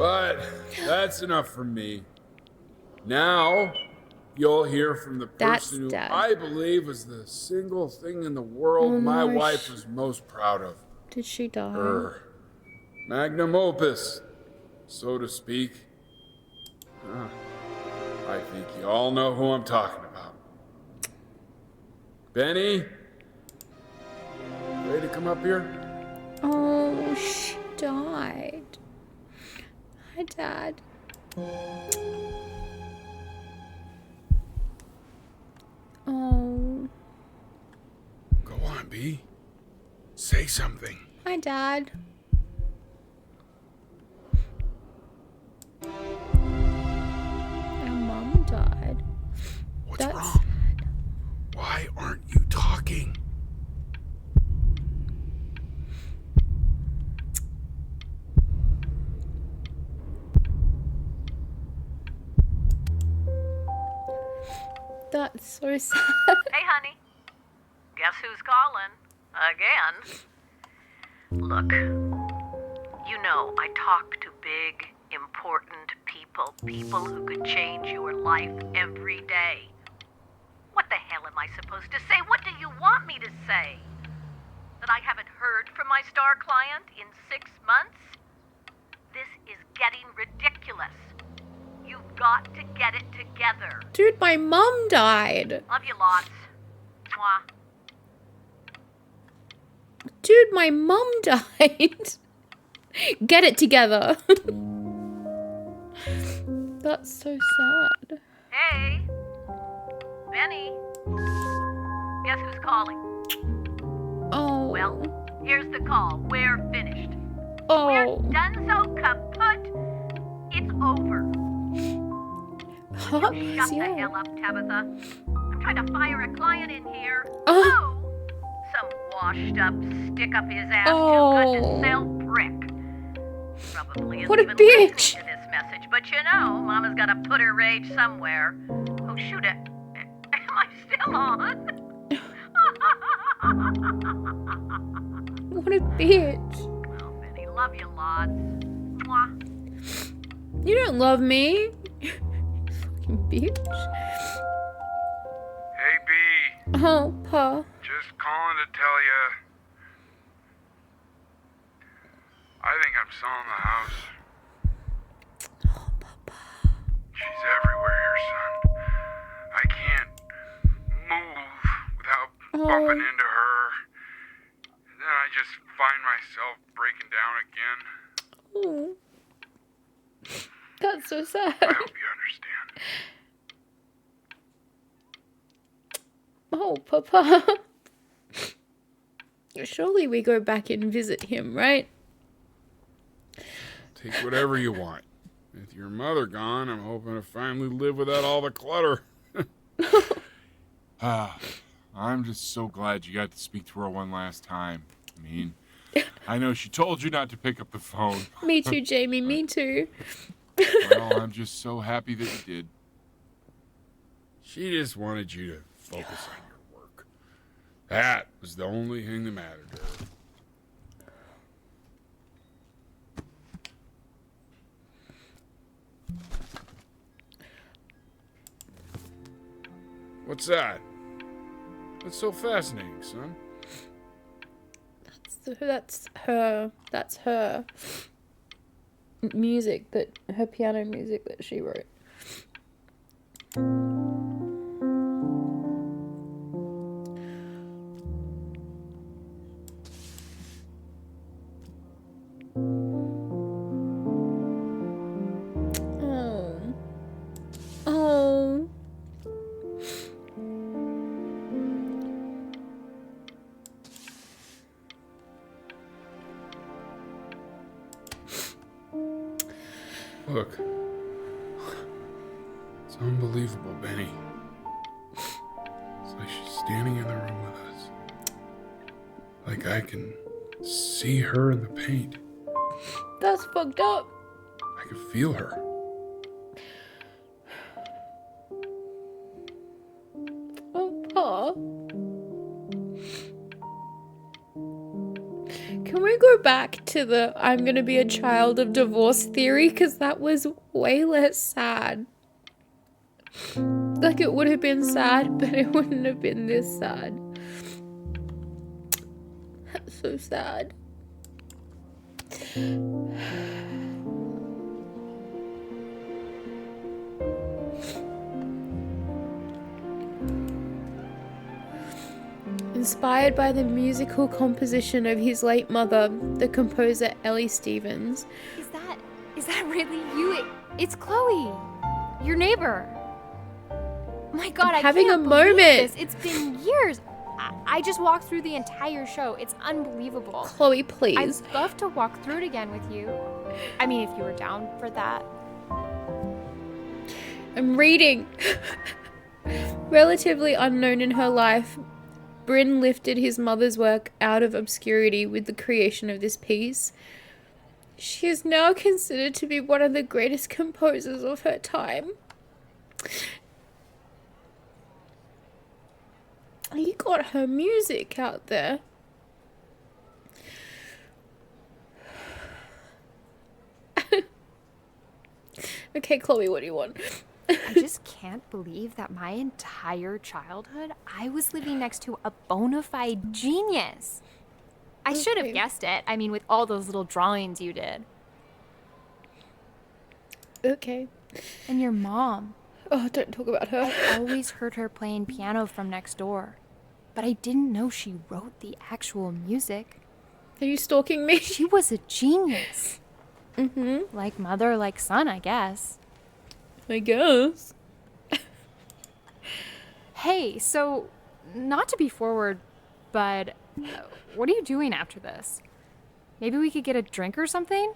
But that's enough from me. Now, you'll hear from the person who Dad. I believe is the single thing in the world my wife was most proud of. Did she die? Her magnum opus, so to speak. I think you all know who I'm talking about. Benny? Ready to come up here? Oh, she died. Hi, Dad. Oh. Go on, B. Say something. Hi, Dad. Our mom died. What's wrong? Sad. Why aren't you talking? That's so sad. Hey, honey. Guess who's calling? Again. Look, you know I talk to big, important people who could change your life every day. What the hell am I supposed to say? What do you want me to say? That I haven't heard from my star client in 6 months? This is getting ridiculous. You've got to get it together. Dude, my mom died. Love you lots. Mwah. Dude, my mom died. Get it together. That's so sad. Hey, Benny. Guess who's calling? Oh. Well, here's the call. We're finished. Oh. We're done so kaput. It's over. Huh? Shut the Yeah. hell up, Tabitha. I'm trying to fire a client in here. Oh. Some washed up, stick up his ass, Oh. too good to sell brick. Probably isn't What a even bitch. listening to this message, but you know, Mama's got to put her rage somewhere. Oh, shoot it. Am I still on? What a bitch. Oh, Benny, love you lots. Mwah. You don't love me. Fucking bitch. Hey, B. Oh, Pa. Just calling to tell you. I think I'm selling the house. Oh, Papa. She's everywhere here, son. I can't move without bumping into her. And then I just find myself breaking down again. Oh. That's so sad. I hope you understand. Oh, Papa. Surely we go back and visit him, right? Take whatever you want. With your mother gone, I'm hoping to finally live without all the clutter. I'm just so glad you got to speak to her one last time. I mean, I know she told you not to pick up the phone. Me too, Jamie. Me too. Well, I'm just so happy that you did. She just wanted you to focus on your work. That was the only thing that mattered to her. What's that? What's so fascinating, son? That's her music, her piano music that she wrote. Oh. Oh. Look. It's unbelievable, Benny. It's like she's standing in the room with us. Like I can see her in the paint. That's fucked up. I can feel her. Oh, Pa. Can we go back to the I'm gonna be a child of divorce theory? Because that was way less sad. Like, it would have been sad, but it wouldn't have been this sad. That's so sad. Inspired by the musical composition of his late mother, the composer Ellie Stevens. Is that really you? It's Chloe, your neighbor. My God, I'm having can't a believe moment. this. It's been years. I just walked through the entire show. It's unbelievable. Chloe, please. I'd love to walk through it again with you. I mean, if you were down for that. I'm reading. Relatively unknown in her life, Bryn lifted his mother's work out of obscurity with the creation of this piece. She is now considered to be one of the greatest composers of her time. You got her music out there. Okay, Chloe, what do you want? I just can't believe that my entire childhood, I was living next to a bona fide genius. I should have Okay. guessed it. I mean, with all those little drawings you did. Okay. And your mom. Oh, don't talk about her. I always heard her playing piano from next door. But I didn't know she wrote the actual music. Are you stalking me? She was a genius. Mm-hmm. Like mother, like son, I guess. I guess. Hey, so, not to be forward, but what are you doing after this? Maybe we could get a drink or something?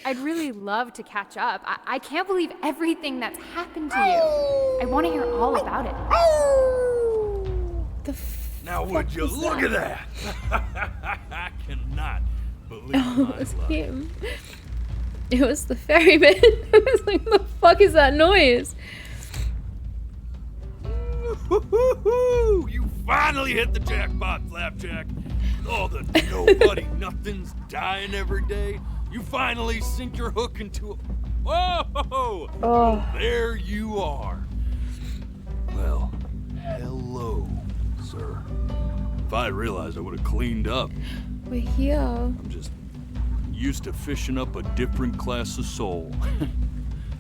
I'd really love to catch up. I can't believe everything that's happened to you. I want to hear all about it. The Now would you was look that? at that? I cannot believe Oh, my it was luck. him. It was the ferryman. I was like, what the fuck is that noise? Woo-hoo-hoo! You finally hit the jackpot, Flapjack. All the nobody nothings dying every day. You finally sink your hook into a... Whoa! Oh. There you are. Well, hello, sir. If I realized, I would have cleaned up. We're here. I'm just used to fishing up a different class of soul.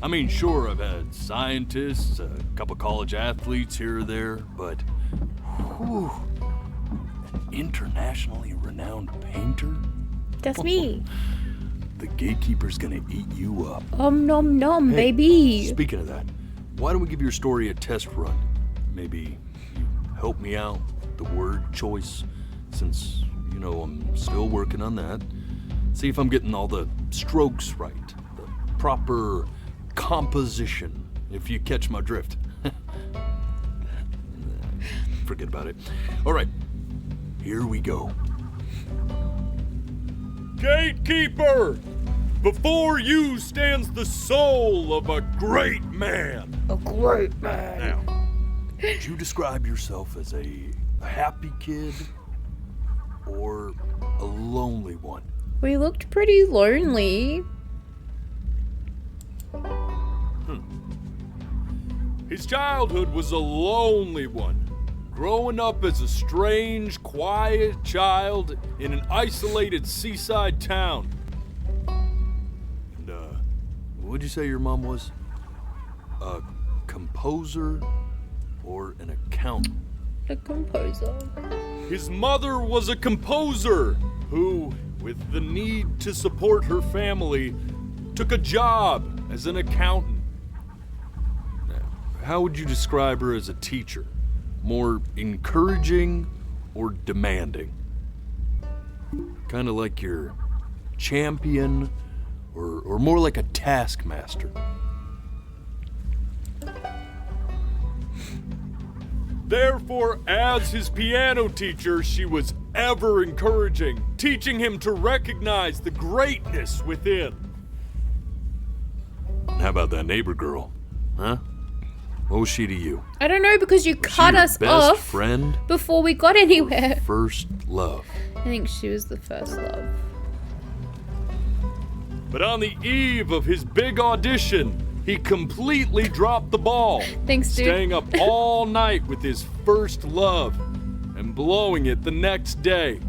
I mean, sure, I've had scientists, a couple college athletes here or there, but whew, an internationally renowned painter? That's me. The gatekeeper's gonna eat you up. Nom nom, Hey, baby. Speaking of that, why don't we give your story a test run? Maybe you help me out with the word choice, since, you know, I'm still working on that. See if I'm getting all the strokes right, the proper composition, if you catch my drift. Forget about it. All right, here we go. Gatekeeper! Before you stands the soul of a great man. A great man. Now, would you describe yourself as a happy kid or a lonely one? We looked pretty lonely. His childhood was a lonely one, growing up as a strange, quiet child in an isolated seaside town. And, what'd you say your mom was? A composer or an accountant? A composer. His mother was a composer who, with the need to support her family, took a job as an accountant. How would you describe her as a teacher? More encouraging or demanding? Kind of like your champion or more like a taskmaster? Therefore, as his piano teacher, she was ever encouraging, teaching him to recognize the greatness within. How about that neighbor girl? Huh? What was she to you? I don't know, because you Was she cut your us best off friend? before we got anywhere. First love. I think she was the first love. But on the eve of his big audition, he completely dropped the ball. Thanks, dude. Staying up all night with his first love and blowing it the next day.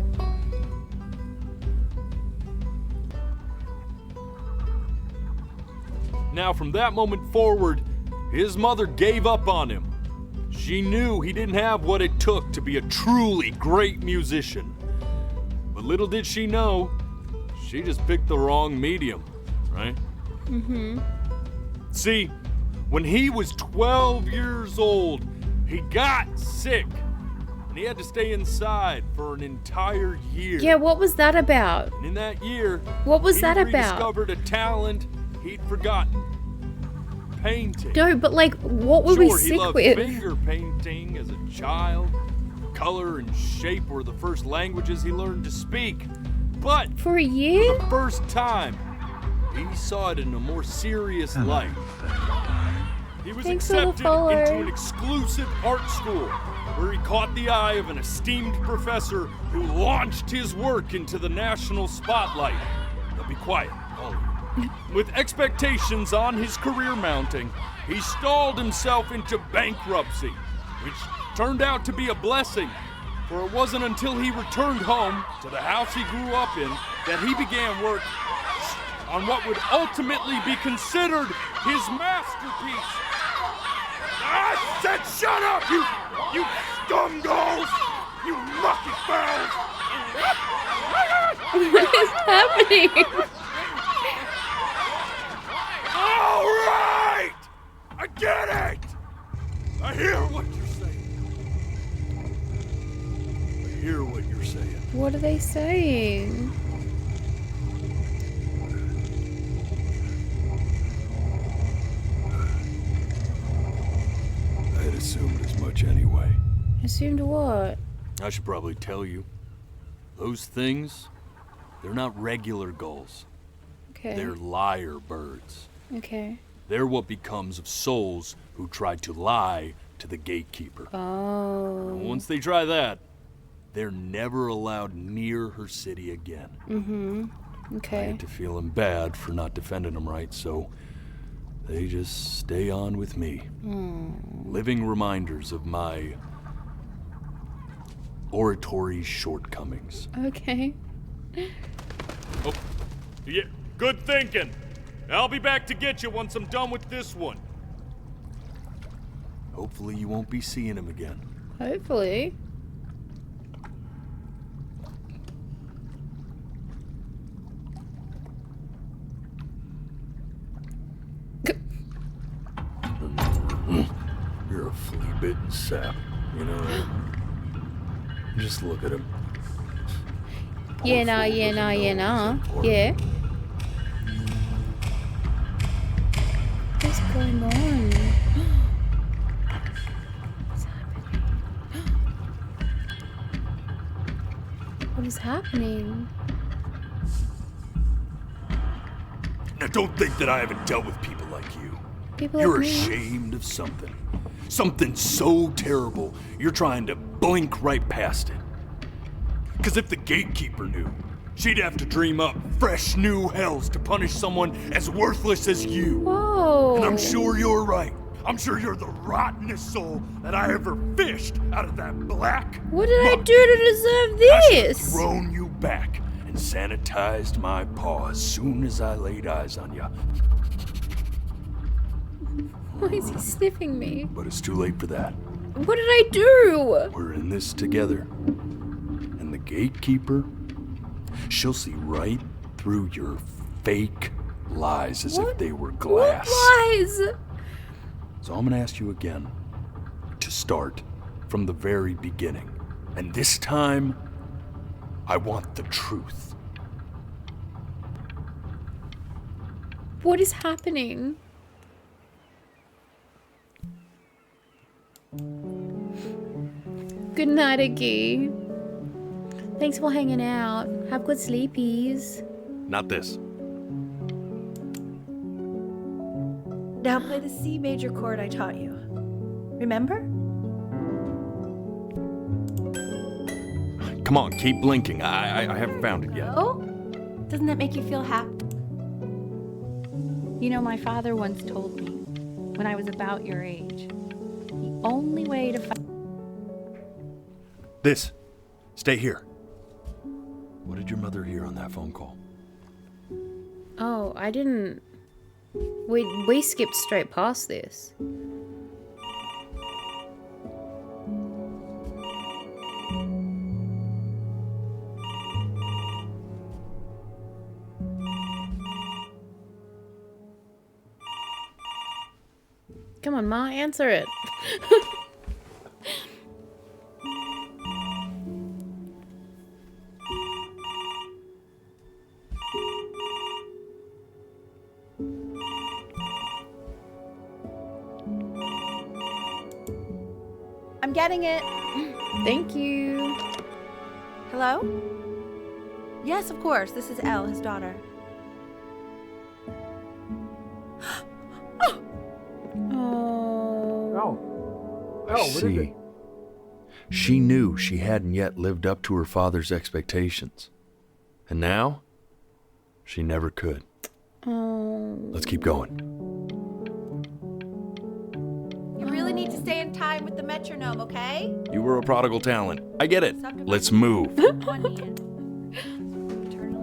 Now, from that moment forward, his mother gave up on him. She knew he didn't have what it took to be a truly great musician. But little did she know, she just picked the wrong medium, right? Mm-hmm. See, when he was 12 years old, he got sick. And he had to stay inside for an entire year. Yeah, what was that about? And in that year, What was he that about? rediscovered a talent he'd forgotten. Painting. No, but like, what were Sure, we he sick loved with? finger painting as a child. Color and shape were the first languages he learned to speak. But For a for year? the first time, he saw it in a more serious light. He was Thanks for the accepted follow. into an exclusive art school where he caught the eye of an esteemed professor who launched his work into the national spotlight. Now be quiet, all of you. With expectations on his career mounting, he stalled himself into bankruptcy, which turned out to be a blessing, for it wasn't until he returned home to the house he grew up in that he began work on what would ultimately be considered his masterpiece. I said shut up, you scumballs! You mucky fowls! What is happening? All right! I get it! I hear what you're saying. I hear what you're saying. What are they saying? I had assumed as much anyway. Assumed what? I should probably tell you. Those things, they're not regular gulls. Okay. They're liar birds. Okay. They're what becomes of souls who try to lie to the gatekeeper. Oh. Once they try that, they're never allowed near her city again. Mm-hmm. I Okay. get to feeling bad for not defending them right, so they just stay on with me. Living reminders of my oratory shortcomings. Okay. Oh, yeah, good thinking. I'll be back to get you once I'm done with this one. Hopefully you won't be seeing him again. Hopefully. You're a flea-bitten sap, you know? Just look at him. Yeah, nah, yeah, nah, yeah, nah. Yeah. What's going on? What's happening? What is happening? Now don't think that I haven't dealt with people like you. People You're like me? ashamed of something. Something so terrible, you're trying to blink right past it. Because if the gatekeeper knew, she'd have to dream up fresh new hells to punish someone as worthless as you. Whoa. And I'm sure you're right. I'm sure you're the rottenest soul that I ever fished out of that black. What did I muck. do to deserve I should have this? thrown you back and sanitized my paw as soon as I laid eyes on you. Why is he sniffing me? But it's too late for that. What did I do? We're in this together. And the gatekeeper, she'll see right through your fake lies as if they were glass. What lies? So I'm gonna ask you again to start from the very beginning. And this time, I want the truth. What is happening? Good night, Iggy. Thanks for hanging out. Have good sleepies. Not this. Now play the C major chord I taught you. Remember? Come on, keep blinking. I haven't found it yet. Oh? Doesn't that make you feel happy? You know, my father once told me, when I was about your age, the only way to find... This. Stay here. What did your mother hear on that phone call? Oh, I didn't... We skipped straight past this. Come on, Ma, answer it. I'm getting it. Thank you. Hello? Yes, of course. This is Elle, his daughter. Oh. I see. She knew she hadn't yet lived up to her father's expectations. And now, she never could. Oh. Let's keep going. You really need to stay in time with the metronome, okay? You were a prodigal talent. I get it. Let's move. Eternally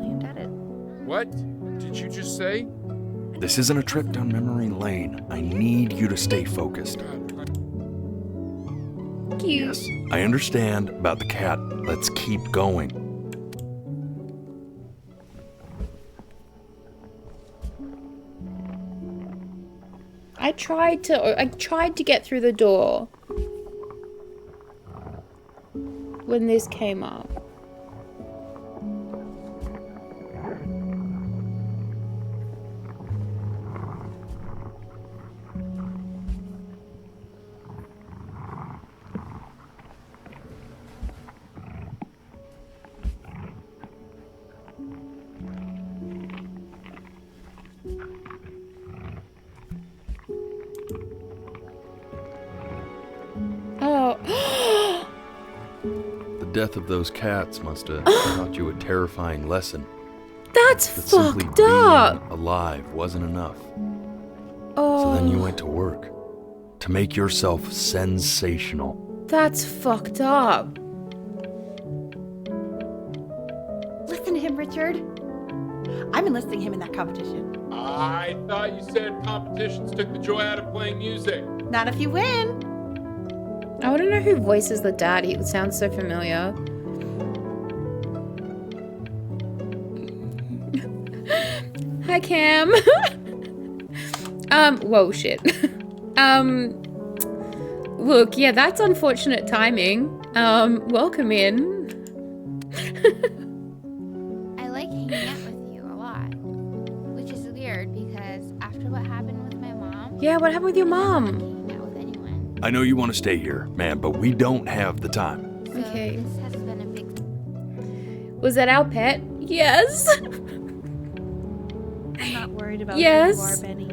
indebted. What did you just say? This isn't a trip down memory lane. I need you to stay focused. Cute. Yes, I understand about the cat. Let's keep going. I tried to get through the door when this came up. Oh. The death of those cats must have taught you a terrifying lesson. That's That simply fucked being up. alive wasn't enough. Oh. So then you went to work to make yourself sensational. That's fucked up. Listen to him, Richard. I'm enlisting him in that competition. I thought you said competitions took the joy out of playing music. Not if you win. I want to know who voices the dad. He sounds so familiar. Hi, Cam. Whoa, shit. Look, yeah, that's unfortunate timing. Welcome in. I like hanging out with you a lot, which is weird because after what happened with my mom, Yeah, what happened with your I mom? don't like hanging out with anyone. I know you want to stay here, man, but we don't have the time. So Okay. this has been a big... Was that our pet? Yes. I'm not worried about Yes. who you are, Benny.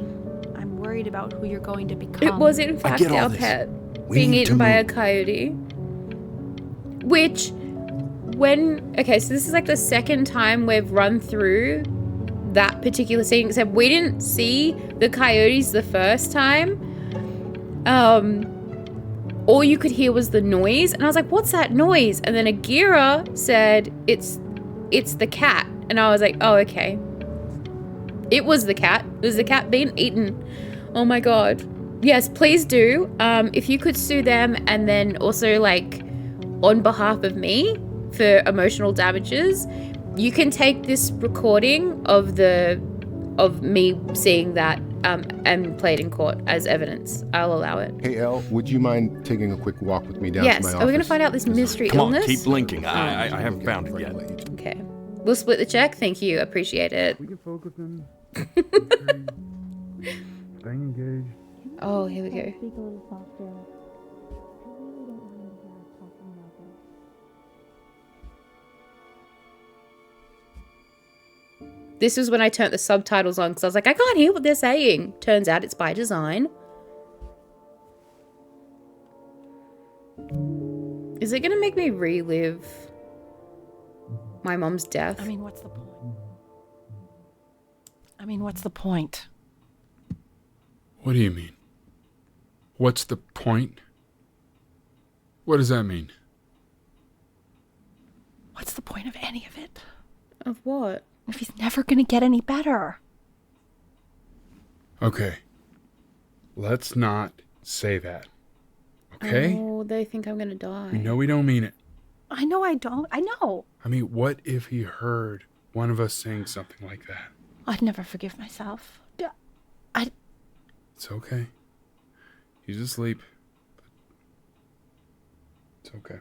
I'm worried about who you're going to become. It was in fact get all our this. pet We being need eaten to by a move. coyote. Which, okay, so this is like the second time we've run through that particular scene, except we didn't see the coyotes the first time. All you could hear was the noise, and I was like, what's that noise? And then Agira said, it's the cat. And I was like, oh, okay. It was the cat. It was the cat being eaten. Oh my god. Yes, please do. If you could sue them, and then also, like, on behalf of me for emotional damages, you can take this recording of me seeing that and play it in court as evidence. I'll allow it. Hey, Elle, would you mind taking a quick walk with me down to Yes. my office? Are we going to find out this mystery Come illness? on, keep blinking. I haven't found it yet. Okay. We'll split the check. Thank you. Appreciate it. We can focus on staying engaged. Oh, here we go. Speak a little softer. I really don't want to hear us talking about this. This was when I turned the subtitles on because I was like, I can't hear what they're saying. Turns out it's by design. Is it going to make me relive my mom's death. I mean, what's the point? What do you mean? What's the point? What does that mean? What's the point of any of it? Of what? If he's never gonna get any better. Okay. Let's not say that. Okay? Oh, they think I'm gonna die. We know we don't mean it. I know I don't. I know. I mean, what if he heard one of us saying something like that? I'd never forgive myself. It's okay. He's asleep. It's okay.